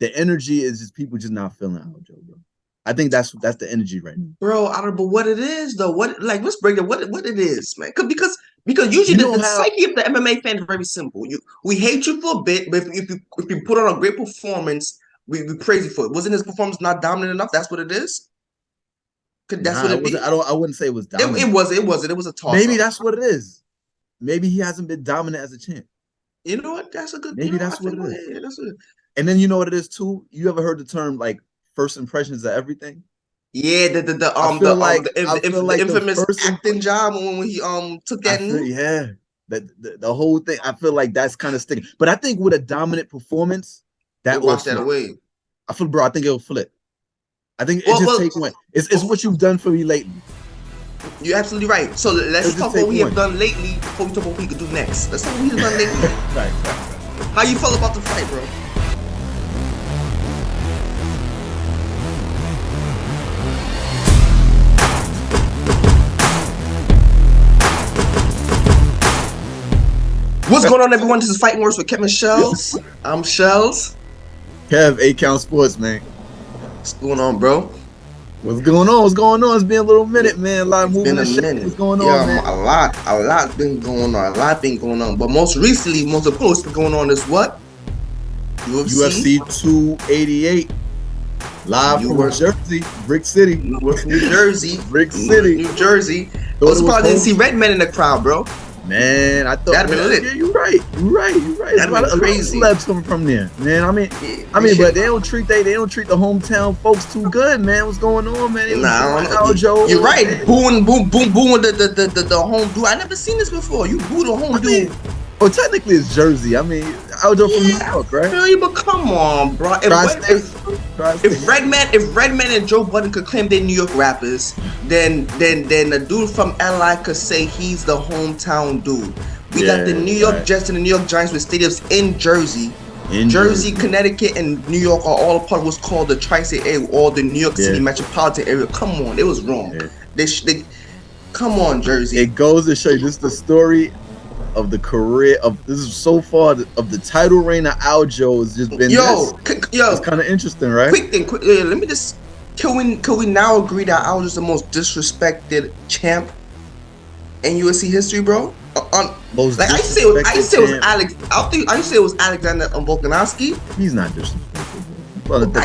the energy is just people just not feeling Aljo, bro. I think that's the energy right now. Bro, I don't know what it is though. What like let's break it what it is, man. Because usually the psyche of the MMA fan is very simple. We hate you for a bit, but if you put on a great performance, we praise you for it. Wasn't his performance not dominant enough? That's what it is. That's what it be? I wouldn't say it was dominant. It wasn't. It was a toss. Maybe that's what it is. Maybe he hasn't been dominant as a champ. You know what? That's a good. Maybe that's what it is. Yeah, that's it. And then you know what it is too. You ever heard the term like first impressions of everything? Yeah, the infamous acting job when he took that knee. Yeah, the whole thing. I feel like that's kind of sticking. But I think with a dominant performance, that will wash that away. I think it'll flip. I think it take one. It's what you've done for me lately. You're absolutely right. So let's talk what we have done lately before we talk what we could do next. Let's talk what we've done lately. Right. How you feel about the fight, bro? What's going on, everyone? This is Fighting Words with Kevin Shells. I'm Shells. Kev, 8 Count Sports, man. What's going on, bro? What's going on? It's been a little minute, man. A lot of moving and shit. What's going on, man? A lot been going on. But most recently, most of what's been going on is what? UFC 288. Live from Jersey, Brick City. New Jersey. Brick City. New Jersey. Those probably didn't see Redman in the crowd, bro. Man, I thought that'd been lit. Yeah, you're right. That'd been crazy. Celebs coming from there, man. I mean, but they don't treat the hometown folks too good, man. What's going on, man? Aljo. You're right. Booing the home dude. I never seen this before. You boo the home dude. Well, technically it's Jersey. I mean, Aljo from New York, right? Really, but come on, bro. If Redman and Joe Budden could claim they're New York rappers, then the dude from LI could say he's the hometown dude. We got the New York Jets and the New York Giants with stadiums in Jersey. Jersey, Connecticut, and New York are all a part of what's called the Tri-State area, or the New York City metropolitan area. Come on, it was wrong. Yeah. Come on, Jersey. It goes to show you, this is the story of the career of this is so far of the title reign of Aljo has just been it's kind of interesting, right? Quick thing, let me just can we now agree that Aljo's the most disrespected champ in UFC history, bro? I used to say it was Alex. I used to say it was Alexander Volkanovski. He's not disrespected.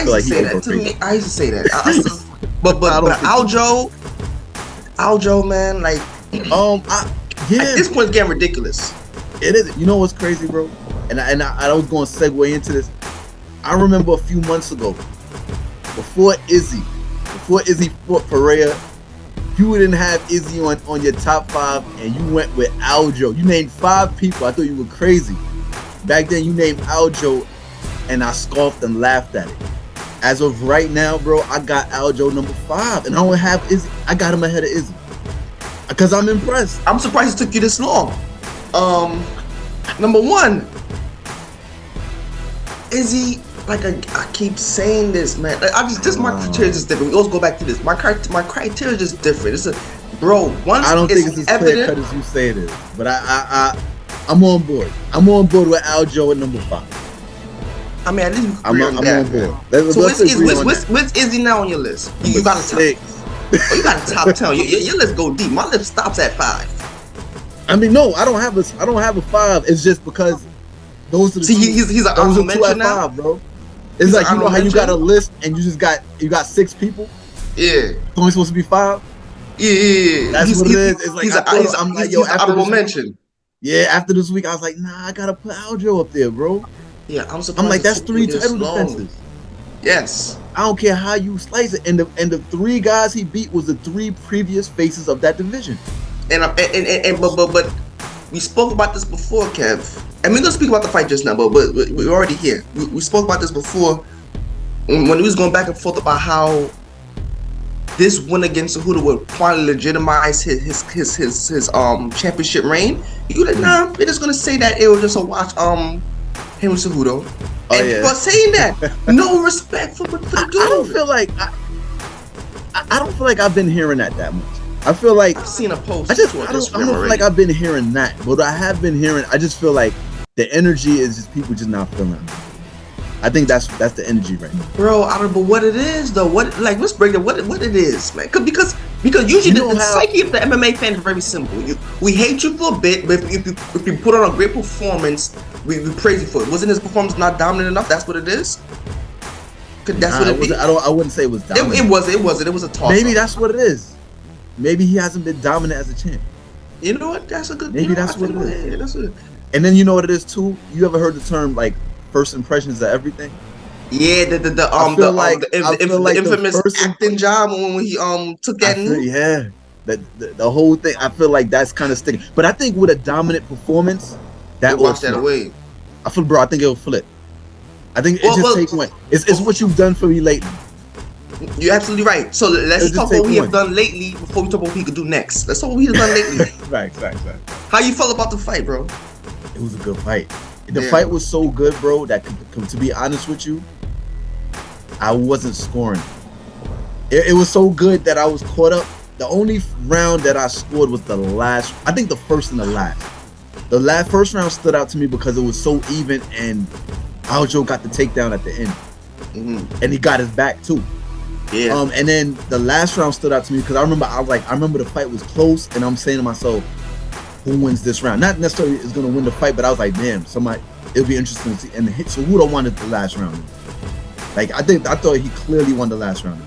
I used to say that. But Aljo, man, like at this point, it's getting ridiculous. It is. You know what's crazy, bro? And I was going to segue into this. I remember a few months ago, before Izzy fought Pereira, you didn't have Izzy on your top 5, and you went with Aljo. You named 5 people. I thought you were crazy. Back then, you named Aljo, and I scoffed and laughed at it. As of right now, bro, I got Aljo number 5, and I don't have Izzy. I got him ahead of Izzy. Because I'm impressed. I'm surprised it took you this long. Number 1, Izzy, like I keep saying this, man. Like, my criteria is just different. We always go back to this. My criteria is just different. It's I don't think it's as clear cut as you say it is, but I'm on board. I'm on board with Aljo at number 5. I mean, at least I'm on board. So what's Izzy now on your list? You got a 6. Oh, you got a top 10. Your list go deep. My list stops at 5. I mean, no, I don't have a 5. It's just because those are the he's an honorable mention now, 5, bro. It's like, you know how you got a list and you got 6 people. Yeah, it's only supposed to be 5. Yeah. That's what it is. It's like he's honorable mention. Yeah, after this week, I was like, nah, I gotta put Aljo up there, bro. Yeah, I'm surprised. I'm like, that's 3 title defenses. Yes. I don't care how you slice it. And the 3 guys he beat was the 3 previous faces of that division. But we spoke about this before, Kev. And we're gonna speak about the fight just now, but we're already here. We spoke about this before when we was going back and forth about how this win against Cejudo would finally legitimize his championship reign. You like, nah, we're just gonna say that it was just a watch him with Cejudo. But saying that, no respect for the dude. I don't feel like I don't feel like I've been hearing that much. I feel like I've seen a post. I don't feel like I've been hearing that, but I have been hearing. I just feel like the energy is just people just not feeling it. I think that's the energy right now. Bro, I don't know what it is though. Let's break it. What it is, man? Because usually the psyche of the MMA fan is very simple. We hate you for a bit, but if you put on a great performance, we praise you for it. Wasn't his performance not dominant enough? That's what it is. That's what it is. I wouldn't say it was dominant. It wasn't. It was a toss. Maybe that's what it is. Maybe he hasn't been dominant as a champ. You know what? That's a good. Maybe that's what it is. Yeah, that's it. And then you know what it is too. You ever heard the term like first impressions of everything? Yeah, the infamous acting job when he took that. Yeah, the whole thing. I feel like that's kind of sticking. But I think with a dominant performance, that will wash that away. I think it'll flip. I think it takes away. It's what you've done for me lately. You're absolutely right. So let's talk about what he have done lately before we talk about what he could do next. Let's talk about what he has done lately. Right. How you felt about the fight, bro? It was a good fight. The fight was so good, bro, that to be honest with you, I wasn't scoring. It was so good that I was caught up. The only round that I scored was the last. I think the first and the last. The first round stood out to me because it was so even, and Aljo got the takedown at the end, and he got his back too. Yeah. And then the last round stood out to me because I remember the fight was close, and I'm saying to myself, who wins this round? Not necessarily is going to win the fight, but I was like, damn, it'll be interesting to see. And Cejudo won the last round. Like I thought he clearly won the last round.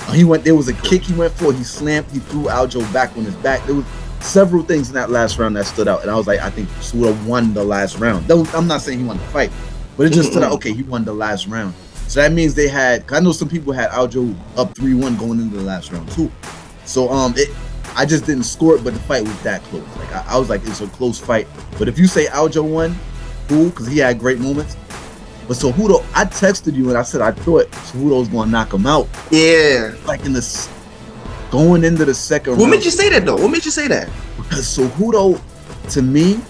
There was a kick he went for. He slammed. He threw Aljo back on his back. There was several things in that last round that stood out, and I was like, I think Cejudo won the last round. I'm not saying he won the fight, but it just stood out. Okay, he won the last round. So that means they had. Cause I know some people had Aljo up 3-1 going into the last round too. So I just didn't score it, but the fight was that close. Like I was like, it's a close fight. But if you say Aljo won, cool, because he had great moments. But Cejudo, I texted you and I said I thought Cejudo was going to knock him out. Yeah. Like going into the second round. What made you say that though? What made you say that? Because Cejudo, to me,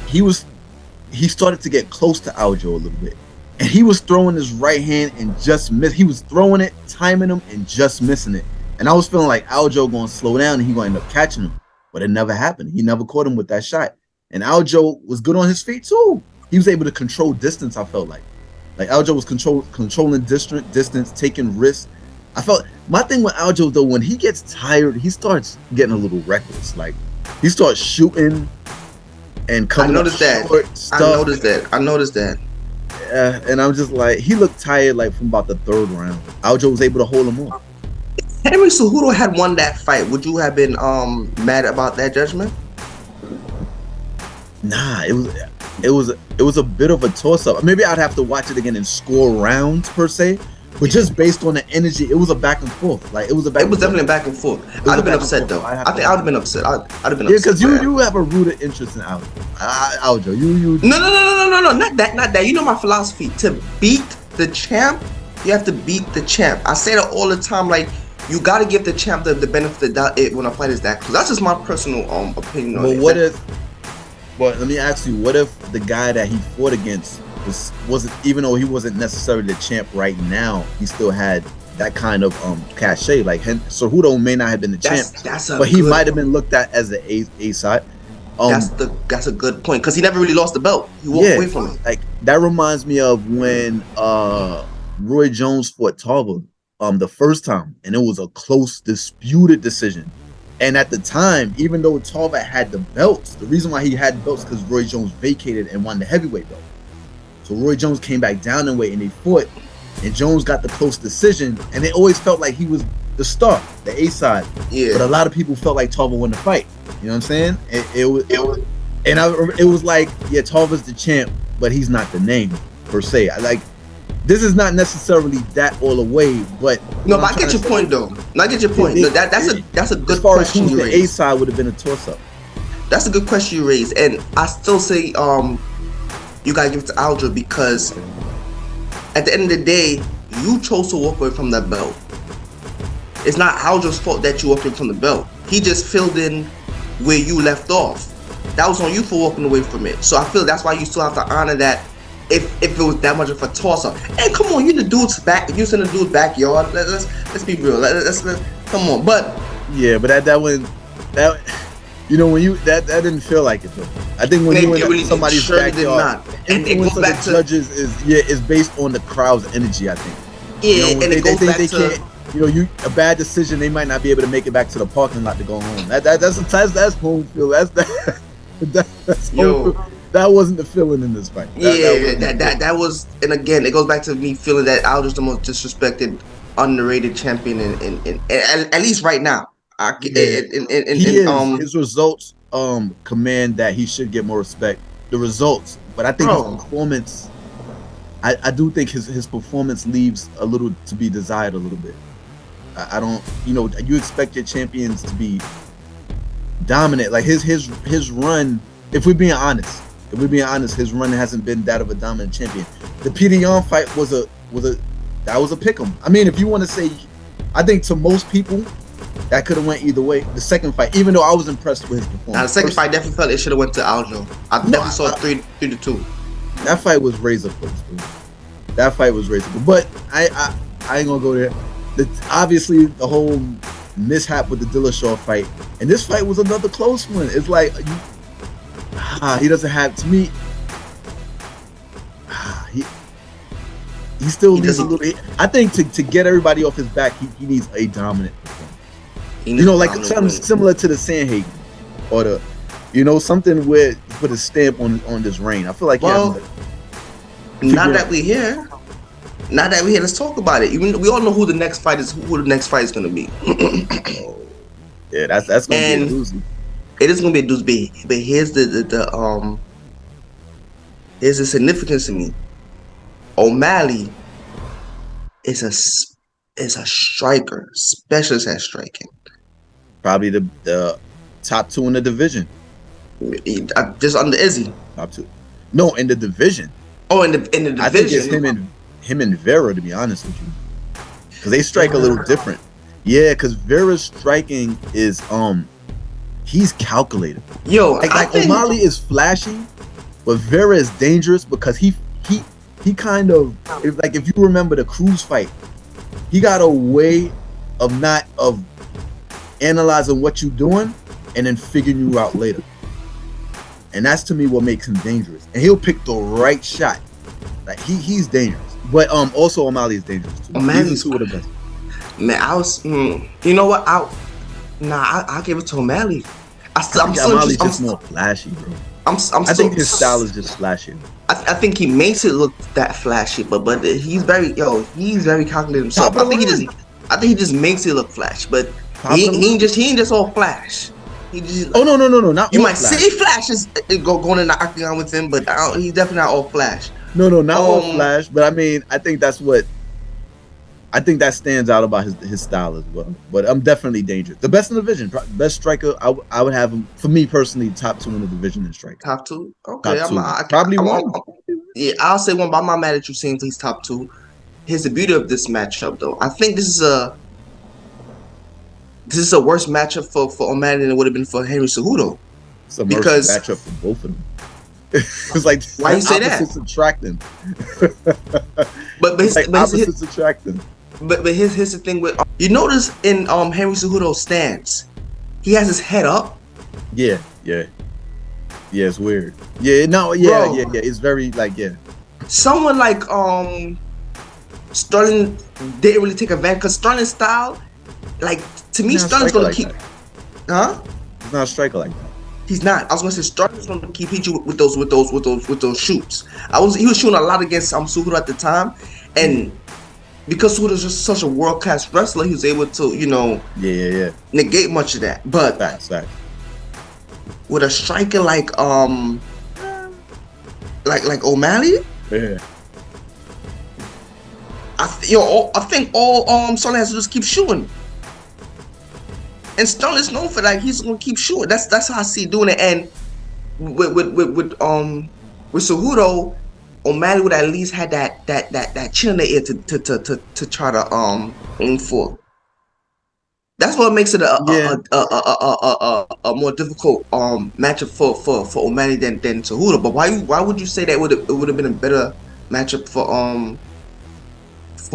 he started to get close to Aljo a little bit. And he was throwing his right hand and just missed. He was throwing it, timing him, and just missing it. And I was feeling like Aljo going to slow down and he going to end up catching him. But it never happened. He never caught him with that shot. And Aljo was good on his feet too. He was able to control distance, I felt like. Like Aljo was controlling distance, taking risks. I felt my thing with Aljo though, when he gets tired, he starts getting a little reckless. Like he starts shooting and coming up short stuff. I noticed that. And I'm just like, he looked tired like from about the third round. Aljo was able to hold him off. Henry Cejudo had won that fight, would you have been mad about that judgment? Nah, it was a bit of a toss-up. Maybe I'd have to watch it again and score rounds per se, but just based on the energy, it was a back and forth. Like it was definitely a back and forth. I'd have been upset though. I think I'd have been upset. I'd have been upset. Yeah, because you have a rooted interest in Aljo. You. No, not that. You know my philosophy. To beat the champ, you have to beat the champ. I say that all the time. Like you got to give the champ the benefit of the doubt when a fight is that close. That's just my personal opinion on it. But let me ask you, what if the guy that he fought against wasn't, even though he wasn't necessarily the champ right now, he still had that kind of cachet? Like Cejudo may not have been the champ, but he might have been looked at as the A side. That's a good point because he never really lost the belt. He walked away from it. Like that reminds me of when Roy Jones fought Tarver the first time, and it was a close, disputed decision. And at the time, even though Tarver had the belts, the reason why he had the belts because Roy Jones vacated and won the heavyweight belt. So Roy Jones came back down in weight and they fought, and Jones got the close decision. And it always felt like he was the star, the A side. Yeah. But a lot of people felt like Tarver won the fight. You know what I'm saying? It was like, yeah, Tarver's the champ, but he's not the name per se. This is not necessarily that all the way, but no, but I get your point though. I get your point. No, that's a good question you raised. The A side would have been a toss-up. That's a good question you raised, and I still say you gotta give it to Aljo because at the end of the day, you chose to walk away from that belt. It's not Aljo's fault that you walked away from the belt. He just filled in where you left off. That was on you for walking away from it. So I feel that's why you still have to honor that. If it was that much of a toss-up, and come on, you in the dude's backyard. Let's be real. Let's come on. But yeah, but that when you know when you that didn't feel like it though. I think when you in really somebody's surely did backyard, not. the And it goes influence of back the to judges is based on the crowd's energy. I think. yeah, You know, and they it goes think back they to can't. You know, a bad decision, they might not be able to make it back to the parking lot to go home. That's home field. That's home yo. field. That wasn't the feeling in this fight. Yeah, that was, and again, it goes back to me feeling that Aljo's the most disrespected, underrated champion in at least right now. Yeah, he is. His results command that he should get more respect. The results, but I think his bro, performance. I do think his performance leaves a little to be desired a little bit. I don't, you expect your champions to be dominant. Like his run, if we're being honest, his run hasn't been that of a dominant champion. The Peter Yan fight was a pick'em. I mean, if you want to say, I think to most people that could have went either way. The second fight, even though I was impressed with his performance, the second fight definitely felt it should have went to Aljo. I definitely saw 3-2. That fight was razor close, dude. That fight was razor close. But I ain't gonna go there. Obviously, the whole mishap with the Dillashaw fight, and this fight was another close one. It's like he doesn't have, to me. He still needs a little. I think to get everybody off his back, he needs a dominant performance. Like something similar to the Sanhagen, or something where put a stamp on this reign. I feel like now that we're here, let's talk about it. We all know who the next fight is. Who the next fight is going to be. Yeah, that's going to be a doozy. It is going to be a doozy. But here's here's the significance to me. O'Malley is a striker, specialist at striking. Probably the top 2 in the division. Just under Izzy. Top 2. No, in the division. Oh, in the division. I think it's him and Vera, to be honest with you, because they strike a little different. Yeah, because Vera's striking is he's calculated. Yo, I think O'Malley is flashy, but Vera is dangerous because he kind of, if you remember the Cruz fight, he got a way of analyzing what you're doing and then figuring you out later. And that's, to me, what makes him dangerous. And he'll pick the right shot. Like he's dangerous. But also O'Malley is dangerous too. These are 2 of the best. Man, I was you know what? I'll give it to O'Malley. O'Malley's just more flashy, bro. I think his style is just flashy. I think he makes it look that flashy, but he's very calculated himself. I think he just makes it look flash, but he ain't just all flash. He just, no, not you all might flash. see flashes going in the octagon with him, but he's definitely not all flash. No, not all flash, but I mean, I think that stands out about his style as well. But I'm definitely dangerous. The best in the division, best striker. I would have him, for me personally, top 2 in the division in striker. Top 2, okay. Top 2. Probably 1. Yeah, I'll say 1, but I'm not mad at you saying he's top 2. Here's the beauty of this matchup, though. I think this is a worse matchup for O'Malley than it would have been for Henry Cejudo. It's a worse matchup for both of them. It's like, why you say that? Opposites attracting. But opposites attracting. But here's the thing with you notice in Henry Cejudo's stance, he has his head up. Yeah, it's weird. Yeah, it's very Someone like Sterling didn't really take advantage because Sterling's style, to me, Sterling's gonna keep. Huh? He's not a striker like that. He's not. I was gonna say Sterling's gonna keep hitting you with those shoots. He was shooting a lot against Cejudo at the time, and because Cejudo's just such a world class wrestler, he was able to negate much of that. But facts. With a striker like O'Malley, yeah. I think all Sterling has to do is keep shooting. And Sterling's known for that. He's gonna keep shooting. That's how I see doing it. And with Cejudo, O'Malley would at least had that chin in the air to try to aim for. That's what makes it a more difficult matchup for O'Malley than Cejudo. But why would you say that it would have been a better matchup for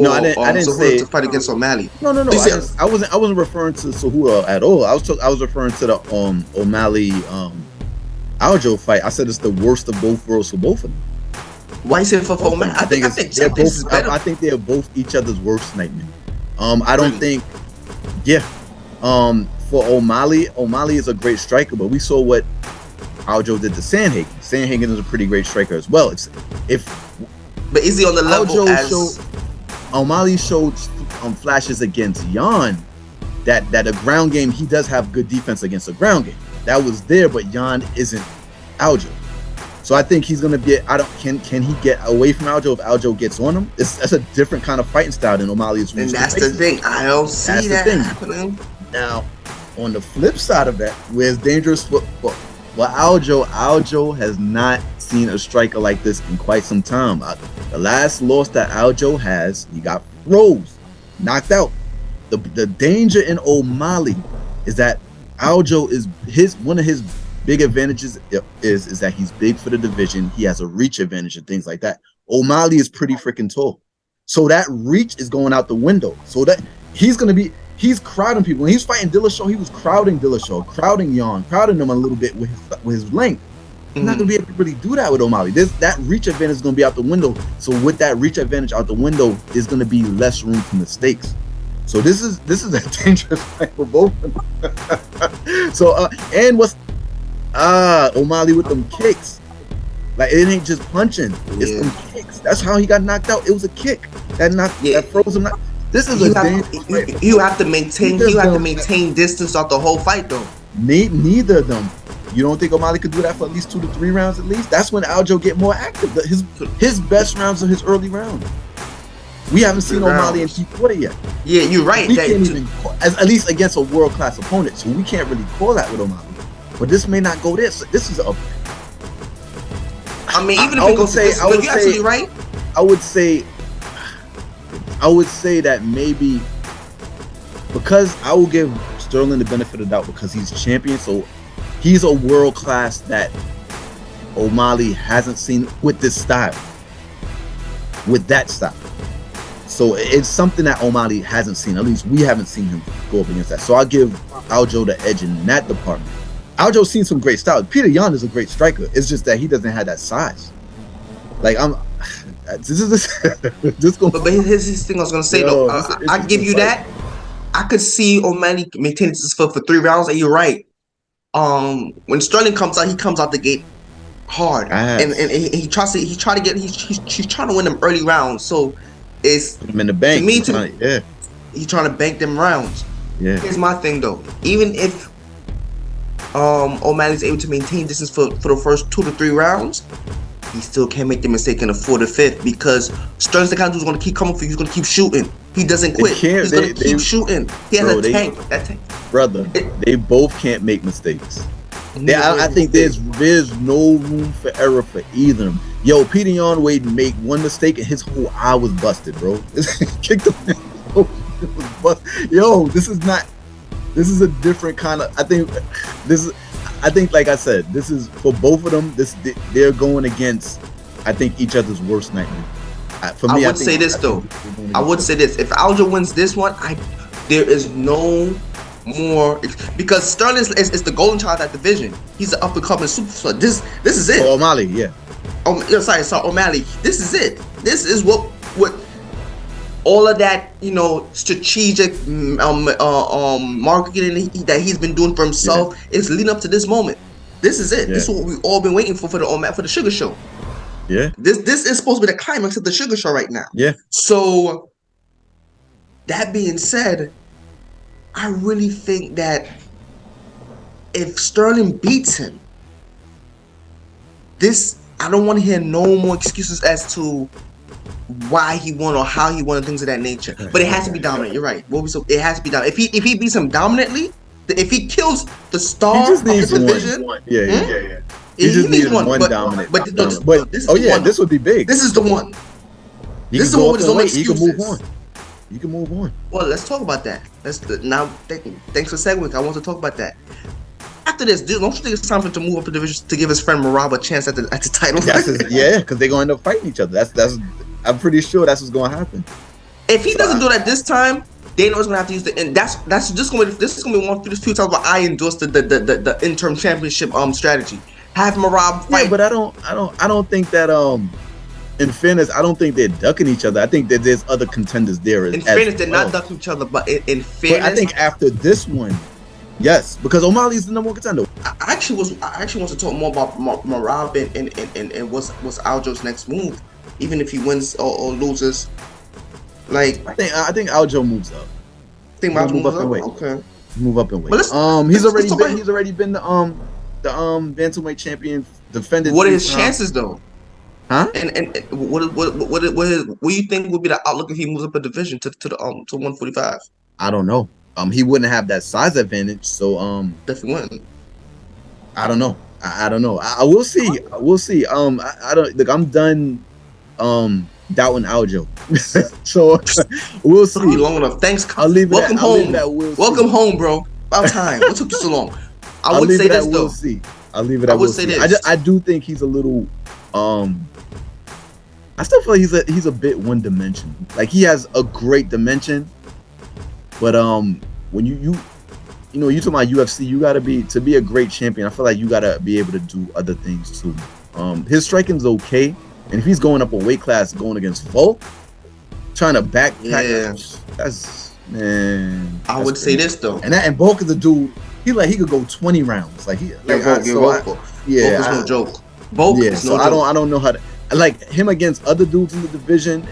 I didn't say to fight against O'Malley? No. I wasn't referring to Cejudo at all. I was referring to the O'Malley Aljo fight, I said it's the worst of both worlds for both of them. Why is it for Foreman? I think they're both. I think they're both each other's worst nightmare. I don't think. Yeah. For O'Malley is a great striker, but we saw what Aljo did to Sandhagen. Sandhagen is a pretty great striker as well. But is he on the level O'Malley showed flashes against Jan that a ground game, he does have good defense against a ground game. That was there, but Jan isn't Aljo. So I think he's gonna be. Can he get away from Aljo if Aljo gets on him? That's a different kind of fighting style than O'Malley is. And that's the thing. I don't see that happening. Now, on the flip side of that, where it's dangerous for Aljo has not seen a striker like this in quite some time. The last loss that Aljo has, he got froze, knocked out. The danger in O'Malley is that Aljo is one of his big advantages is that he's big for the division. He has a reach advantage and things like that. O'Malley is pretty freaking tall, so that reach is going out the window. So that he's crowding people. When he's fighting Dillashaw, he was crowding Dillashaw, crowding Jan, crowding them a little bit with his length. He's not gonna be able to really do that with O'Malley. That reach advantage is gonna be out the window. So with that reach advantage out the window, there's gonna be less room for mistakes. So this is a dangerous fight for both of them. So and what's O'Malley with them kicks. Like, it ain't just punching, it's them kicks. That's how he got knocked out. It was a kick that froze him. This is you have to maintain distance throughout the whole fight though. Neither of them. You don't think O'Malley could do that for at least 2 to 3 rounds at least? That's when Aljo get more active. His best rounds are his early rounds. We haven't seen O'Malley in T40 yet. Yeah, you're right. We can't even at least against a world class opponent. So we can't really call that with O'Malley. But this may not go there. So this is a. I mean, even if it goes to this, you're absolutely right. I would say that maybe because I will give Sterling the benefit of the doubt because he's champion, so he's a world class that O'Malley hasn't seen with this style, with that style. So it's something that O'Malley hasn't seen. At least we haven't seen him go up against that. So I'll give Aljo the edge in that department. Aljo's seen some great style. Peter Yan is a great striker. It's just that he doesn't have that size. Like this is just going. But here's his thing I was gonna say though. I give you that. I could see O'Malley maintain this for 3 rounds, and you're right. When Sterling comes out, he comes out the gate hard, and he's trying to win them early rounds. So it's put him in the bank. To me, he's trying to bank them rounds. Yeah. Here's my thing though. Even if O'Malley's able to maintain distance for the first 2 to 3 rounds, he still can't make the mistake in the 4th or 5th because Sterling's the kind of dude who's going to keep coming for you. He's going to keep shooting. He doesn't quit. He's going to keep shooting. He has a tank. That tank. Brother, they both can't make mistakes. I think there's no room for error for either of them. Yo, Peter Yan Wade made one mistake and his whole eye was busted, bro. Kicked him. It was busted. Yo, this is a different kind of. I think, like I said, this is for both of them. They're going against, I think, each other's worst nightmare. For me, I would say this though. I would say this: if Aljo wins this one, there is no more because Sterling is the golden child of that division. He's the up and coming superstar. This is it. O'Malley, yeah. Sorry, O'Malley. This is it. This is what all of that, strategic marketing that he's been doing for himself is leading up to this moment. This is it. Yeah. This is what we've all been waiting for the Sugar Show. Yeah. This is supposed to be the climax of the Sugar Show right now. Yeah. So that being said, I really think that if Sterling beats him, I don't want to hear no more excuses as to why he won or how he won and things of that nature. But it has to be dominant. You're right. It has to be dominant. If he beats him dominantly, if he kills the star of his division, yeah. He just needs one dominant. But this would be big. This is the one. This is the one with no excuses. You can move on. Well, let's talk about that. Thanks for segueing. I want to talk about that. After this, don't you think it's time for him to move up the division to give his friend Marab a chance at the title? Because they're going to end up fighting each other. That's I'm pretty sure that's what's going to happen. If he doesn't do that this time, they know he's going to have to use and this is going to be one of the few times where I endorse the interim championship strategy. Have Merab fight. Yeah, but I don't think that in fairness, I don't think they're ducking each other. I think that there's other contenders there. In fairness, they're not ducking each other, but in fairness, but I think after this one, yes, because O'Malley's the #1 contender. I actually want to talk more about Merab and what's Aljo's next move, even if he wins or loses. Like I think Aljo moves up. Think Aljo moves up. Okay, move up in weight. He's already been the bantamweight champion. Defended. What are his chances though? Huh? And what do you think would be the outlook if he moves up a division to 145? I don't know. He wouldn't have that size advantage, so definitely wouldn't. I don't know. I don't know. I will see. We'll see. I don't look. I'm done. Doubting Aljo. So we'll see. Long enough. Thanks. I'll leave it. Welcome home. Welcome home, bro. About time. What took you so long? I would say this though. We'll see. I'll leave it. I would say this. I do think he's a little. I still feel like he's a bit one-dimensional. Like he has a great dimension, but when you talking about UFC, you gotta to be a great champion. I feel like you gotta be able to do other things too. His striking's okay, and if he's going up a weight class, going against Volk, trying to backpack, that's man. I would say this though, and Volk is a dude. He could go 20 rounds. Like he, like Volk is no joke. Volk is no joke. I don't know how to. Like him against other dudes in the division,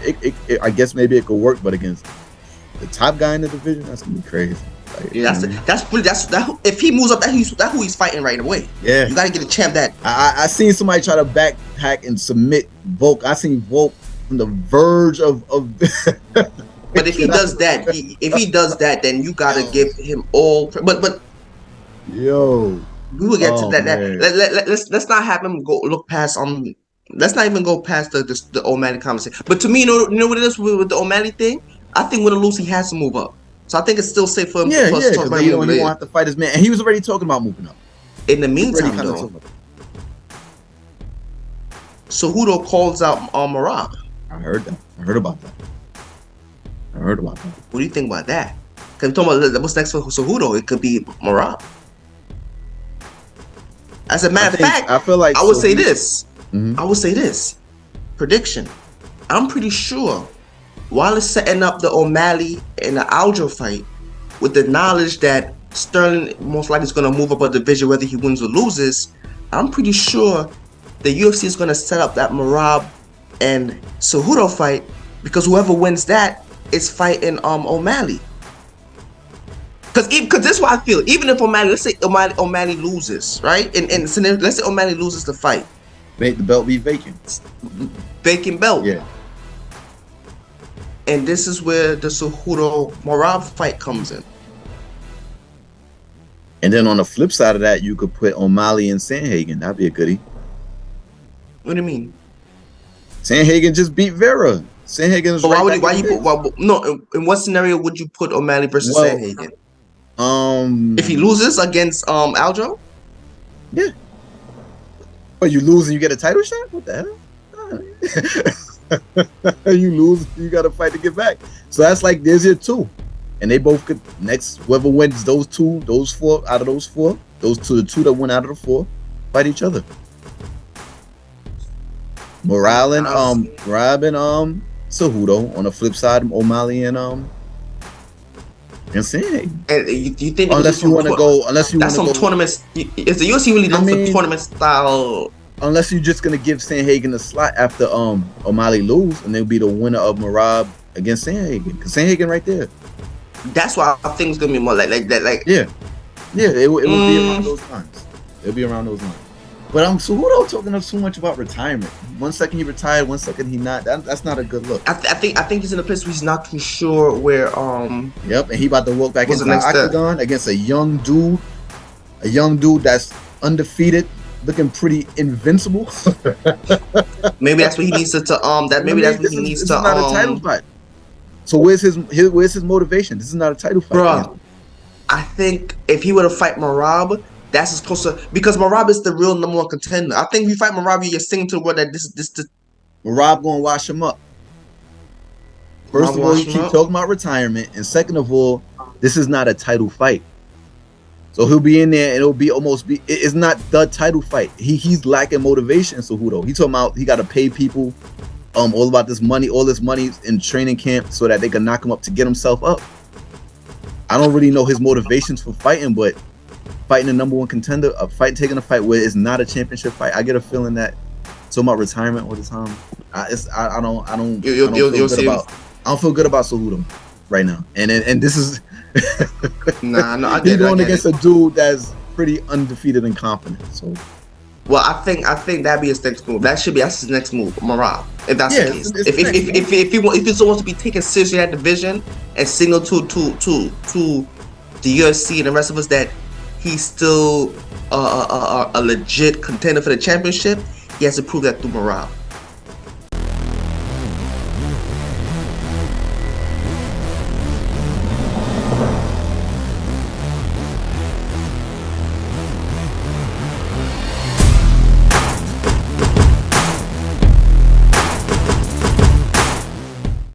I guess maybe it could work, but against the top guy in the division, that's gonna be crazy. Like, yeah, that's if he moves up, that's who he's fighting right away. Yeah, you gotta get a champ that. I seen somebody try to backpack and submit Volk. I seen Volk from the verge of. But if he does that, then you gotta give him all. But yo, we will get to that. Let's not have him look past Let's not even go past the O'Malley conversation. But to me, you know what it is with the O'Malley thing? I think with a lose, he has to move up. So I think it's still safe for him. Yeah, because he won't have to fight his man. And he was already talking about moving up. In the meantime, though, Cejudo calls out Merab. I heard that. I heard about that. What do you think about that? Because we're talking about what's next for Cejudo. It could be Merab. As a matter of fact, I feel like I would say this. Mm-hmm. I would say this. Prediction. I'm pretty sure while it's setting up the O'Malley and the Aljo fight, with the knowledge that Sterling most likely is going to move up a division whether he wins or loses, I'm pretty sure the UFC is going to set up that Merab and Cejudo fight, because whoever wins that is fighting O'Malley. Because this is what I feel. Even if let's say O'Malley loses, right? And let's say O'Malley loses the fight. Make the belt be vacant. Vacant belt. Yeah. And this is where the Cejudo Merab fight comes in. And then on the flip side of that, you could put O'Malley and Sandhagen. That'd be a goodie. What do you mean? Sandhagen just beat Vera. Sandhagen is in what scenario would you put O'Malley versus Sandhagen? If he loses against Aljo? Yeah. But you lose and you get a title shot? What the hell? You lose, you got to fight to get back. So that's like, there's your two. And they both could, whoever wins those 4 out of those 4, the two that win out of the 4, fight each other. Merab and Cejudo. On the flip side, O'Malley and Sandhagen. And you think unless you want to go tournaments? Is the UFC really done for tournament style? Unless you're just gonna give Sandhagen a slot after O'Malley lose, and they'll be the winner of Merab against Sandhagen, because Sandhagen right there. That's why I think it's gonna be more like that. Like yeah, it would be around those lines. It'll be around those lines. But Cejudo talking too much about retirement. 1 second he retired, 1 second he not. That's not a good look. I think he's in a place where he's not too sure where. Yep, and he about to walk back into the octagon against a young dude that's undefeated, looking pretty invincible. Maybe that's what he needs to. Maybe that's what he needs to. Not a title fight. So where's his motivation? This is not a title fight, bro. I think if he were to fight Merab, that's as close to, because Merab is the real #1 contender. I think if you fight Merab, you're singing to the world that this. Merab gonna wash him up. First of all, you keep talking about retirement, and second of all, this is not a title fight. So he'll be in there, and it'll be it's not the title fight. He's lacking motivation. Cejudo. He talking about he got to pay people, all about this money, all this money in training camp, so that they can knock him up to get himself up. I don't really know his motivations for fighting, but fighting a number one contender, taking a fight where it's not a championship fight, I get a feeling that talking about retirement all the time. I don't feel good about Cejudo right now, and this is he's going against a dude that's pretty undefeated and confident. So, well, I think that'd be his next move. That's his next move, Merab. If that's the case, if he wants to be taken seriously at division and signal to the UFC and the rest of us that he's still a legit contender for the championship, he has to prove that through Merab.